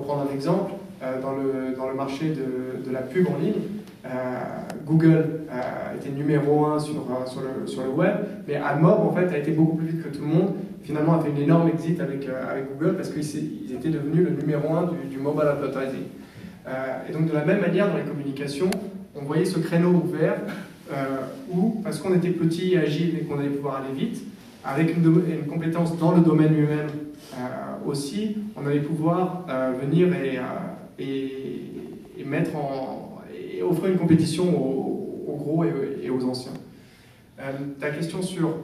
prendre un exemple, dans le marché de la pub en ligne, Google était numéro 1 sur le web, mais AdMob en fait a été beaucoup plus vite que tout le monde. Finalement, a fait une énorme exit avec Google parce qu'ils étaient devenus le numéro 1 du mobile advertising. Et donc de la même manière, dans les communications, on voyait ce créneau ouvert où, parce qu'on était petit, agile et qu'on allait pouvoir aller vite, avec une compétence dans le domaine lui-même aussi, on allait pouvoir venir et mettre et offrir une compétition aux gros et aux anciens. Ta question sur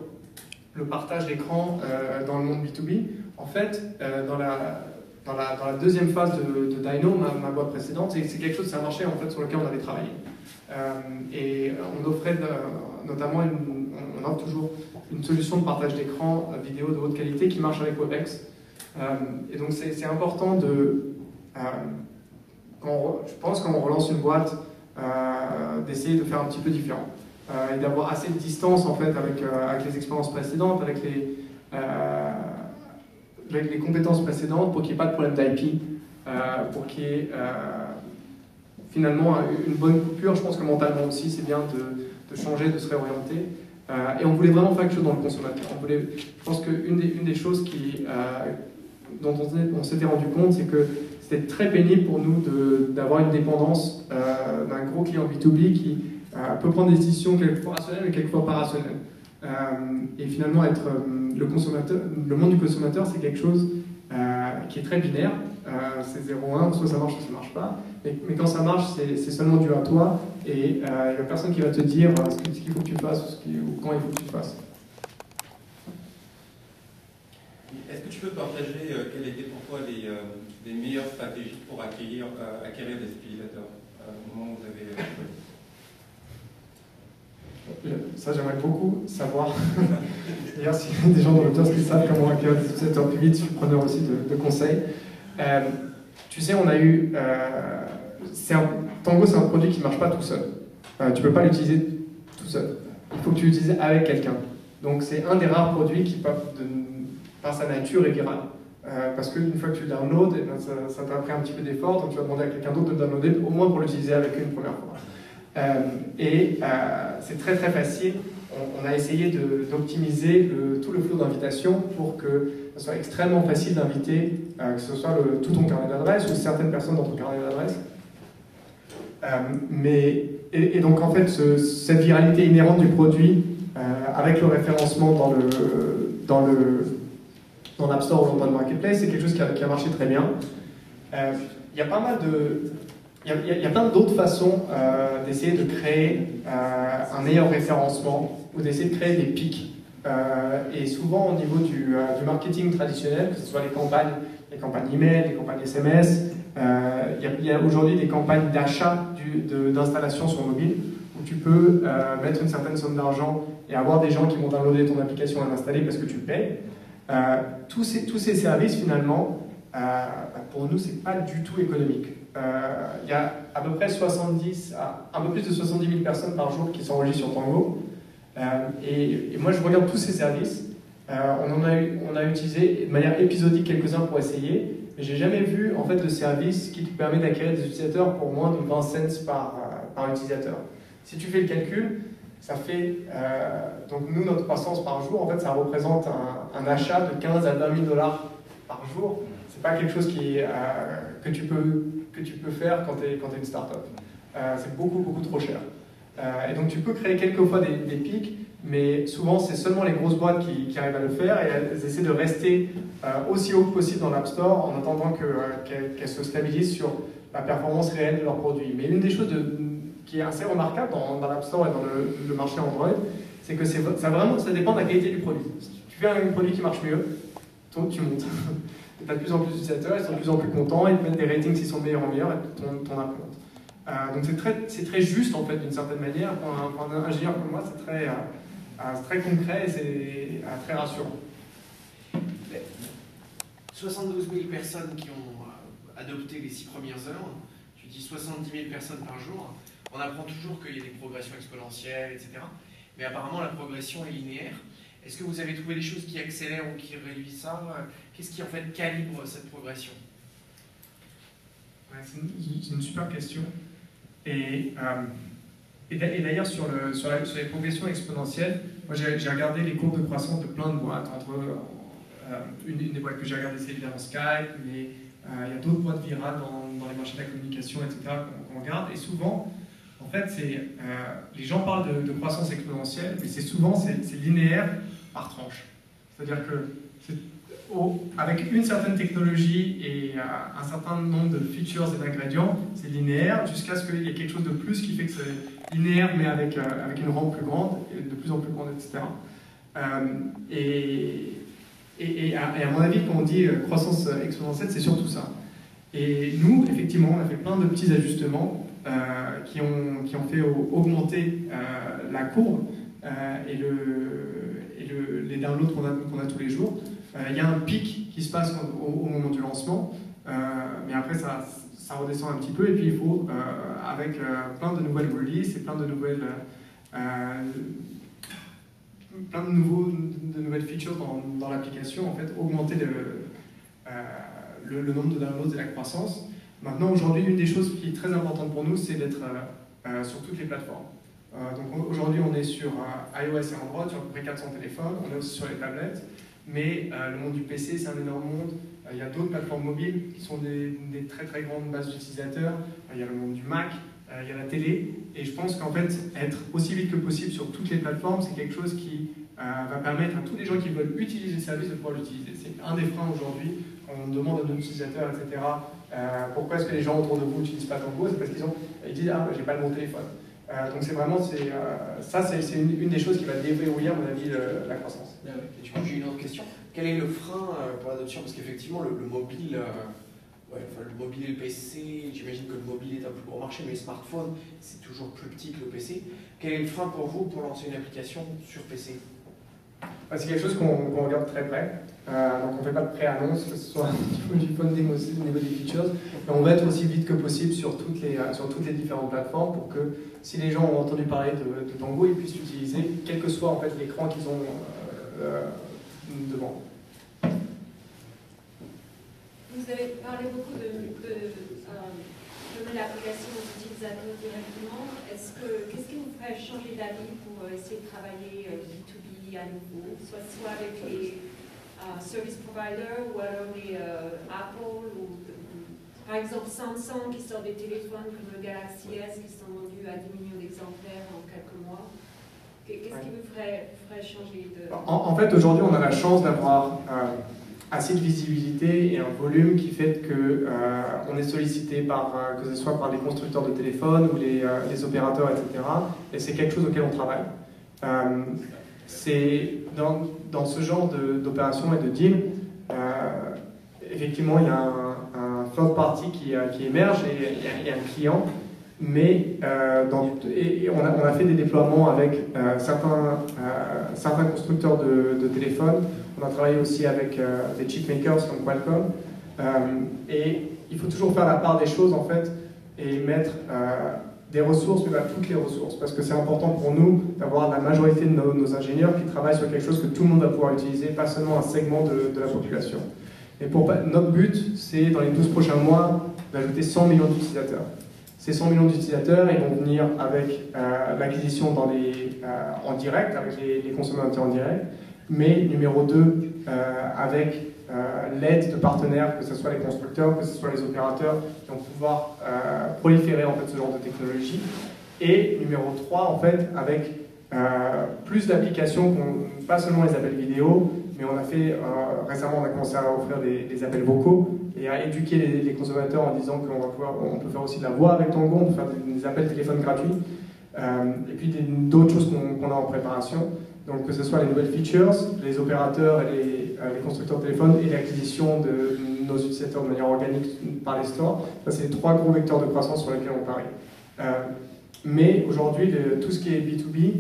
le partage d'écran dans le monde B2B, en fait, dans la deuxième phase de Dino, ma boîte précédente, c'est quelque chose, c'est un marché en fait, sur lequel on avait travaillé. Et on offrait notamment, on offre toujours une solution de partage d'écran vidéo de haute qualité qui marche avec WebEx. Et donc c'est important je pense quand on relance une boîte, d'essayer de faire un petit peu différent. Et d'avoir assez de distance en fait avec les expériences précédentes, avec les compétences précédentes pour qu'il n'y ait pas de problème d'IP, pour qu'il y ait finalement une bonne coupure. Je pense que mentalement aussi c'est bien de changer, de se réorienter. Et on voulait vraiment faire quelque chose dans le consommateur. Je pense qu'une des choses dont on s'était rendu compte, c'est que c'était très pénible pour nous d'avoir une dépendance d'un gros client B2B qui peut prendre des décisions quelquefois rationnelles et quelquefois pas rationnelles. Et finalement, le monde du consommateur, c'est quelque chose qui est très binaire. C'est 0-1, soit ça marche, soit ça ne marche pas. Mais quand ça marche, c'est seulement dû à toi. Et il n'y a personne qui va te dire ce qu'il faut que tu fasses ou quand il faut que tu fasses. Est-ce que tu peux partager quelles étaient pour toi les meilleures stratégies pour acquérir des utilisateurs au moment où vous avez... Ça, j'aimerais beaucoup savoir. D'ailleurs, s'il y a des gens dans l'audience qui savent comment acquérir des utilisateurs plus vite, je suis preneur aussi de conseils. Tu sais, on a eu... Tango, c'est un produit qui ne marche pas tout seul. Tu ne peux pas l'utiliser tout seul. Il faut que tu l'utilises avec quelqu'un. Donc, c'est un des rares produits qui, par sa nature, est viral. Parce qu'une fois que tu le downloads, ça t'a pris un petit peu d'effort, donc tu vas demander à quelqu'un d'autre de le downloader, au moins pour l'utiliser avec une première fois. C'est très très facile. On a essayé d'optimiser tout le flux d'invitation pour que ce soit extrêmement facile d'inviter, que ce soit tout ton carnet d'adresse ou certaines personnes dans ton carnet d'adresse. Et donc en fait, cette viralité inhérente du produit, avec le référencement dans l'App Store ou dans le Marketplace, c'est quelque chose qui a marché très bien. Il y a pas mal il y a plein d'autres façons d'essayer de créer un meilleur référencement ou d'essayer de créer des pics. Et souvent au niveau du marketing traditionnel, que ce soit les campagnes email, les campagnes SMS, il y a aujourd'hui des campagnes d'achat d'installation sur mobile où tu peux mettre une certaine somme d'argent et avoir des gens qui vont downloader ton application et l'installer parce que tu le payes. Tous ces services finalement, pour nous, c'est pas du tout économique. Il y a à peu près un peu plus de 70 000 personnes par jour qui s'enregistrent sur Tango. Et moi, je regarde tous ces services. On a utilisé de manière épisodique quelques-uns pour essayer, mais j'ai jamais vu en fait de service qui te permet d'acquérir des utilisateurs pour moins de 20 cents par utilisateur. Si tu fais le calcul, ça fait donc nous notre croissance par jour, en fait, ça représente un achat de 15 à 20 000 $ par jour. C'est pas quelque chose que tu peux faire quand tu es une start-up. C'est beaucoup trop cher. Et donc tu peux créer quelquefois des pics, mais souvent c'est seulement les grosses boîtes qui arrivent à le faire et elles essaient de rester aussi haut que possible dans l'App Store en attendant qu'elles se stabilisent sur la performance réelle de leurs produits. Mais une des choses qui est assez remarquable dans l'App Store et dans le marché Android, c'est que ça dépend de la qualité du produit. Si tu fais un produit qui marche mieux, toi tu montes. Tu as de plus en plus d'utilisateurs, ils sont de plus en plus contents, ils te mettent des ratings qui sont de meilleur en meilleur et ton app monte. Donc c'est très juste en fait d'une certaine manière. Pour un ingénieur comme moi, c'est très concret et c'est très rassurant. 72 000 personnes qui ont adopté les 6 premières heures, tu dis 70 000 personnes par jour, on apprend toujours qu'il y a des progressions exponentielles, etc. Mais apparemment la progression est linéaire. Est-ce que vous avez trouvé des choses qui accélèrent ou qui réduisent ça? Qu'est-ce qui en fait calibre cette progression? C'est une super question. Et d'ailleurs, sur les progressions exponentielles, moi j'ai regardé les courbes de croissance de plein de boîtes. Une des boîtes que j'ai regardées, c'est évidemment Skype, mais il y a d'autres boîtes virales dans les marchés de la communication, etc., qu'on regarde. Et souvent, en fait, les gens parlent de croissance exponentielle, mais souvent c'est linéaire par tranche. C'est-à-dire que avec une certaine technologie et un certain nombre de features et d'ingrédients, c'est linéaire jusqu'à ce qu'il y ait quelque chose de plus qui fait que c'est linéaire, mais avec une rampe plus grande, et de plus en plus grande, etc. Et à mon avis, quand on dit croissance exponentielle, c'est surtout ça. Et nous, effectivement, on a fait plein de petits ajustements qui ont fait augmenter la courbe et les downloads qu'on a tous les jours. Il y a un pic qui se passe au moment du lancement, mais après ça redescend un petit peu, et puis il faut, avec plein de nouvelles releases et plein de nouvelles features dans l'application, en fait, augmenter le nombre de downloads et la croissance. Maintenant, aujourd'hui, une des choses qui est très importante pour nous, c'est d'être sur toutes les plateformes. Donc aujourd'hui, on est sur iOS et Android, sur à peu près 400 téléphones, on est aussi sur les tablettes, mais le monde du PC, c'est un énorme monde. Il y a d'autres plateformes mobiles qui sont des très très grandes bases d'utilisateurs. Il y a le monde du Mac, il y a la télé, et je pense qu'en fait, être aussi vite que possible sur toutes les plateformes, c'est quelque chose qui va permettre à tous les gens qui veulent utiliser le service de pouvoir l'utiliser. C'est un des freins aujourd'hui, quand on demande à nos utilisateurs, etc., pourquoi est-ce que les gens autour de vous n'utilisent pas Tango, c'est parce qu'ils disent « Ah, j'ai pas le bon téléphone ». Donc c'est vraiment, ça c'est une des choses qui va déverrouiller, à mon avis, la croissance. Et du coup, j'ai une autre question. Quel est le frein pour l'adoption? Parce qu'effectivement, le mobile, le mobile et le PC, j'imagine que le mobile est un plus gros marché, mais le smartphone, c'est toujours plus petit que le PC. Quel est le frein pour vous pour lancer une application sur PC? C'est quelque chose qu'on regarde très près. Donc on ne fait pas de pré-annonce, que ce soit au niveau du funding aussi, au niveau des features. Mais on va être aussi vite que possible sur toutes les différentes plateformes pour que si les gens ont entendu parler de Tango, ils puissent l'utiliser, quel que soit en fait l'écran qu'ils ont devant. Vous avez parlé beaucoup de donner l'application aux utilisateurs directement. Qu'est-ce qui vous ferait changer d'avis pour essayer de travailler B2B à nouveau, soit avec les service providers ou alors les Apple ou par exemple Samsung qui sort des téléphones comme le Galaxy S qui sont vendus à 10 millions d'exemplaires en quelques mois. Qu'est-ce qui vous ferait changer de... En fait, aujourd'hui, on a la chance d'avoir assez de visibilité et un volume qui fait qu'on est sollicité que ce soit par les constructeurs de téléphones ou les opérateurs, etc. Et c'est quelque chose auquel on travaille. C'est dans ce genre d'opération et de deal, effectivement, il y a un third party qui émerge et un client, mais on a fait des déploiements avec certains constructeurs de téléphones. On a travaillé aussi avec des chipmakers comme Qualcomm, et il faut toujours faire la part des choses en fait et mettre des ressources, mais pas toutes les ressources, parce que c'est important pour nous d'avoir la majorité de nos ingénieurs qui travaillent sur quelque chose que tout le monde va pouvoir utiliser, pas seulement un segment de la population. Et notre but, c'est dans les 12 prochains mois d'ajouter 100 millions d'utilisateurs. Ces 100 millions d'utilisateurs, ils vont venir avec l'acquisition en direct, avec les consommateurs en direct, mais numéro 2, avec l'aide de partenaires, que ce soit les constructeurs, que ce soit les opérateurs, qui vont pouvoir proliférer en fait, ce genre de technologie. Et numéro 3, en fait, avec plus d'applications, pas seulement les appels vidéo, mais on a fait, récemment, on a commencé à offrir des appels vocaux et à éduquer les consommateurs en disant qu'on peut faire aussi de la voix avec Tango, on peut faire des appels téléphone gratuits, et puis d'autres choses qu'on a en préparation. Donc que ce soit les nouvelles features, les opérateurs et les constructeurs de téléphones et l'acquisition de nos utilisateurs de manière organique par les stores, ça c'est les 3 gros vecteurs de croissance sur lesquels on parie. Mais aujourd'hui, tout ce qui est B2B,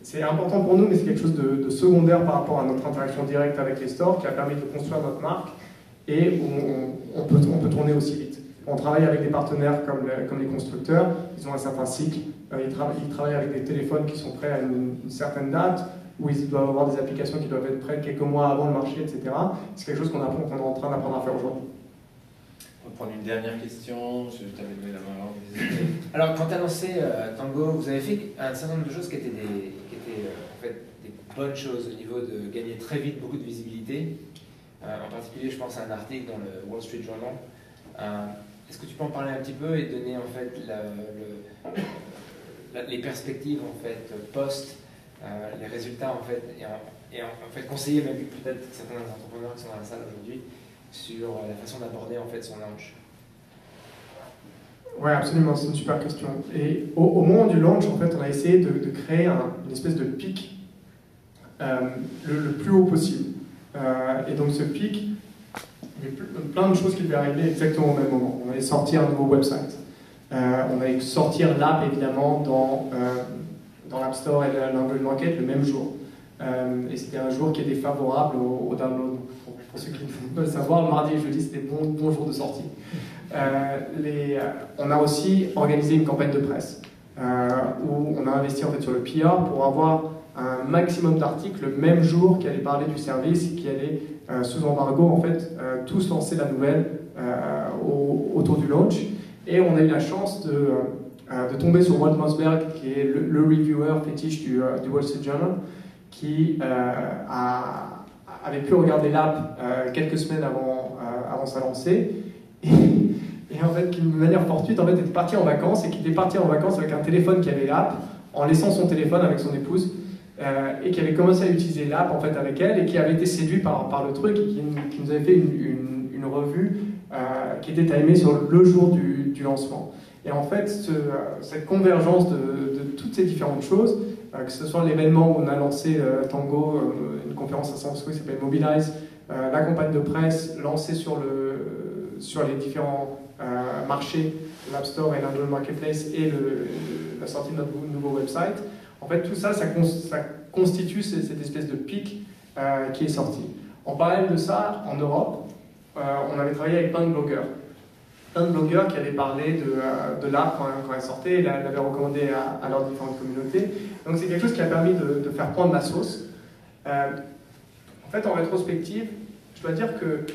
c'est important pour nous, mais c'est quelque chose de secondaire par rapport à notre interaction directe avec les stores qui a permis de construire notre marque et où on peut tourner aussi vite. On travaille avec des partenaires comme les constructeurs, ils ont un certain cycle, ils travaillent avec des téléphones qui sont prêts à une certaine date, où ils doivent avoir des applications qui doivent être prêtes quelques mois avant le marché, etc. C'est quelque chose qu'on est en train d'apprendre à faire aujourd'hui. On va prendre une dernière question. Je t'avais donné la main. Alors, quand tu as lancé Tango, vous avez fait un certain nombre de choses qui étaient, en fait, des bonnes choses au niveau de gagner très vite beaucoup de visibilité. En particulier, je pense à un article dans le Wall Street Journal. Est-ce que tu peux en parler un petit peu et donner en fait les perspectives en fait post, les résultats en fait et en fait conseiller même peut-être certains entrepreneurs qui sont dans la salle aujourd'hui sur la façon d'aborder en fait son launch. Ouais, absolument, c'est une super question. Et au moment du launch, en fait, on a essayé de créer une espèce de pic le plus haut possible. Et donc ce pic, il y a plein de choses qui devaient arriver exactement au même moment. On allait sortir un nouveau website. On allait sortir l'app évidemment dans l'App Store et l'Android Market le même jour. Et c'était un jour qui était favorable au download. Pour ceux qui veulent savoir, le mardi et jeudi, c'était bon jour de sortie. On a aussi organisé une campagne de presse où on a investi en fait sur le PR pour avoir un maximum d'articles le même jour qui allaient parler du service, qui allaient sous embargo en fait tous lancer la nouvelle autour du launch. Et on a eu la chance de tomber sur Walt Mossberg, qui est le reviewer fétiche du Wall Street Journal, qui avait pu regarder l'app quelques semaines avant sa lancée. Et en fait, qui de manière fortuite, en fait, était parti en vacances et qui était parti en vacances avec un téléphone qui avait l'app, en laissant son téléphone avec son épouse, et qui avait commencé à utiliser l'app en fait avec elle et qui avait été séduit par le truc et qui nous avait fait une revue qui était timée sur le jour du lancement. Et en fait, cette convergence de toutes ces différentes choses, que ce soit l'événement où on a lancé Tango, une conférence à San Francisco qui s'appelle Mobilize, la campagne de presse lancée sur les différents marchés, l'App Store et l'Android Marketplace et la sortie de notre nouveau website, en fait tout ça, ça constitue cette espèce de pic qui est sorti. En parallèle de ça, en Europe, on avait travaillé avec plein de blogueurs. Plein de blogueurs qui avaient parlé de l'app quand elle sortait, l'avaient recommandé à leurs différentes communautés. Donc c'est quelque chose qui a permis de faire prendre la sauce. En fait, en rétrospective, je dois dire que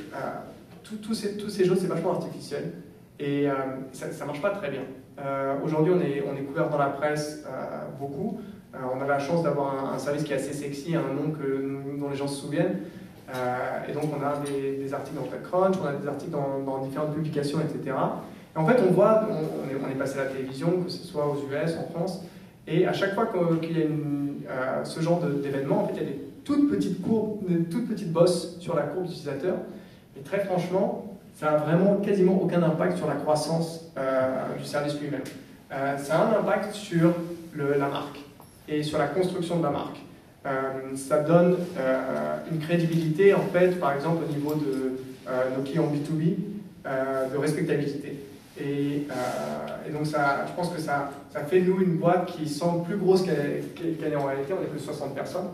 tous ces choses, c'est vachement artificiel et ça ne marche pas très bien. Aujourd'hui, on est couvert dans la presse beaucoup. On a la chance d'avoir un service qui est assez sexy, un nom dont les gens se souviennent. Et donc on a des articles dans TechCrunch, on a des articles dans différentes publications, etc. Et en fait, on voit, on est passé à la télévision, que ce soit aux US, en France, et à chaque fois qu'il y a ce genre d'événement, en fait, il y a des toutes petites courbes, des toutes petites bosses sur la courbe d'utilisateur. Et très franchement, ça n'a vraiment quasiment aucun impact sur la croissance du service lui-même. Ça a un impact sur la marque et sur la construction de la marque. Ça donne une crédibilité, en fait, par exemple, au niveau de nos clients B2B, de respectabilité. Et donc, je pense que ça fait, nous, une boîte qui semble plus grosse qu'elle est en réalité. On est plus de 60 personnes.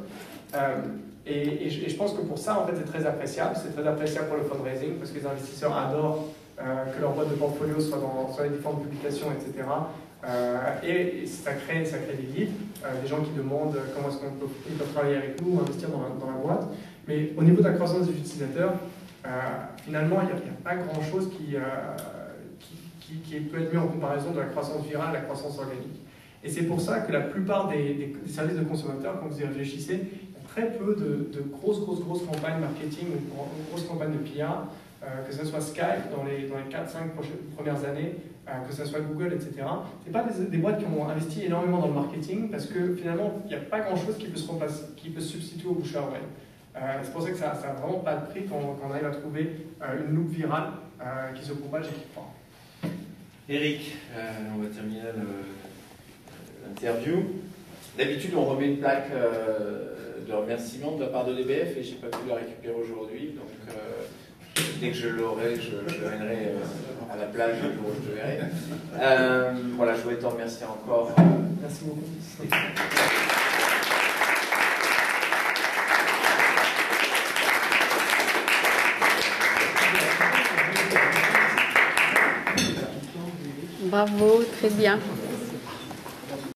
Et je pense que pour ça, en fait, c'est très appréciable. C'est très appréciable pour le fundraising, parce que les investisseurs adorent que leur boîte de portfolio soit sur les différentes publications, etc. Et ça crée des leads, des gens qui demandent comment est-ce qu'ils peuvent travailler avec nous, investir dans la boîte. Mais au niveau de la croissance des utilisateurs, finalement, il n'y a pas grand-chose qui peut être mis en comparaison de la croissance virale à la croissance organique. Et c'est pour ça que la plupart des services de consommateurs, quand vous y réfléchissez, il y a très peu de grosses campagnes marketing ou grosses campagnes de PR, que ce soit Skype dans les 4-5 premières années, que ce soit Google, etc. Ce n'est pas des boîtes qui ont investi énormément dans le marketing parce que finalement, il n'y a pas grand-chose qui peut se substituer au bouche à oreille. C'est pour ça que ça n'a vraiment pas de prix quand on arrive à trouver une loupe virale qui se propage et qui prend. Eric, on va terminer l'interview. D'habitude, on remet une plaque de remerciement de la part de DBF et je n'ai pas pu la récupérer aujourd'hui. Donc, dès que je l'aurai, je l'amènerai à la plage le jour où je le verrai. Voilà, je voulais te remercier encore. Merci beaucoup. Bravo, très bien.